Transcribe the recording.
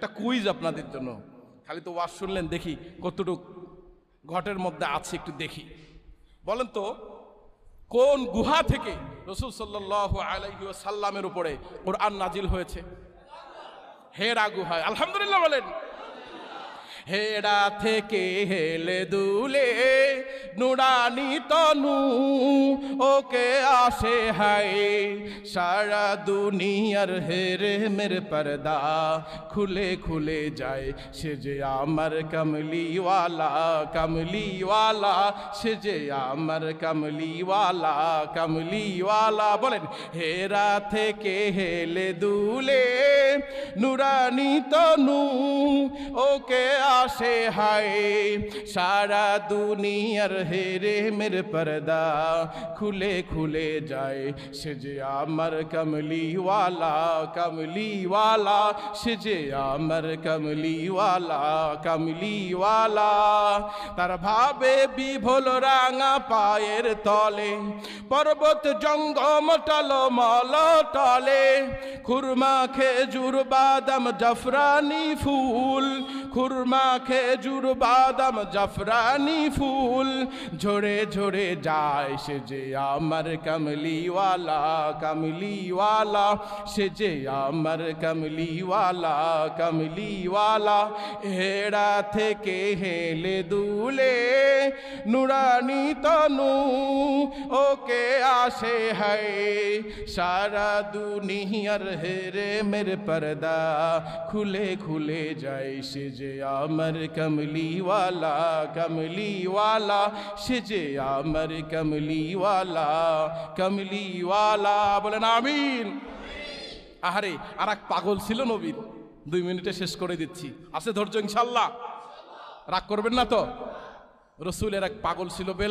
একটা কুইজ আপনাদের জন্য। খালি তো ওয়াজ শুনলেন, দেখি কতটুক ঘটের মধ্যে আছে একটু দেখি। বলেন তো, কোন গুহা থেকে রাসূল সাল্লাল্লাহু আলাইহি ওয়াসাল্লামের উপরে কোরআন নাজিল হয়েছে? হেরা গুহায়। আলহামদুলিল্লাহ বলেন। হেরা থেকে হেলে দুলে নুরানি তনু ওকে আসে হায়, সারা দুনিয়ার হেরে মেরে পর্দা খুলে খুলে যায়, সে যে আমার কমলিওয়ালা কমলিওয়ালা, সে যে আমার কমলিওয়ালা কমলিওয়ালা। বলেন, হেরা থেকে হেলে দুলে নুরানি তনু ওকে আসে হায়, সারা দুনিয়ার হেরে মেরে পর্দা খুলে খুলে যায়, সে যে আমার কমলিওয়ালা কমলিওয়ালা, সে যে আমার কমলিওয়ালা কমলিওয়ালা। তার ভাবে বিভোল রাঙা পায়ের তলে, পর্বত জঙ্গম টলমল টলে, খুরমা খেজুর বাদাম জাফরানি ফুল, খুরমা খেজুর বাদাম জাফরানি ফুল ঝরে ঝরে যায়, সে যে আমার কমলিওয়ালা কমলিওয়ালা, সে যে আমার কমলিওয়ালা কমলিওয়ালা। হেরা থেকে হেলে দুলে নুরানি তনু ওকে আসে হায়, সারা দুনিয়ার হেরে মেরে পর্দা খুলে খুলে যায়, সে যে আমার কমলিওয়ালা কমলিওয়ালা, সে যে আমার কমলিওয়ালা কমলিওয়ালা। বলেন আমিন। আহারে, আর এক পাগল ছিল নবীর, 2 মিনিটে শেষ করে দিচ্ছি, আছে ধৈর্য ইনশাল্লাহ, রাগ করবেন না তো। রসুলের এক পাগল ছিল বেলাল।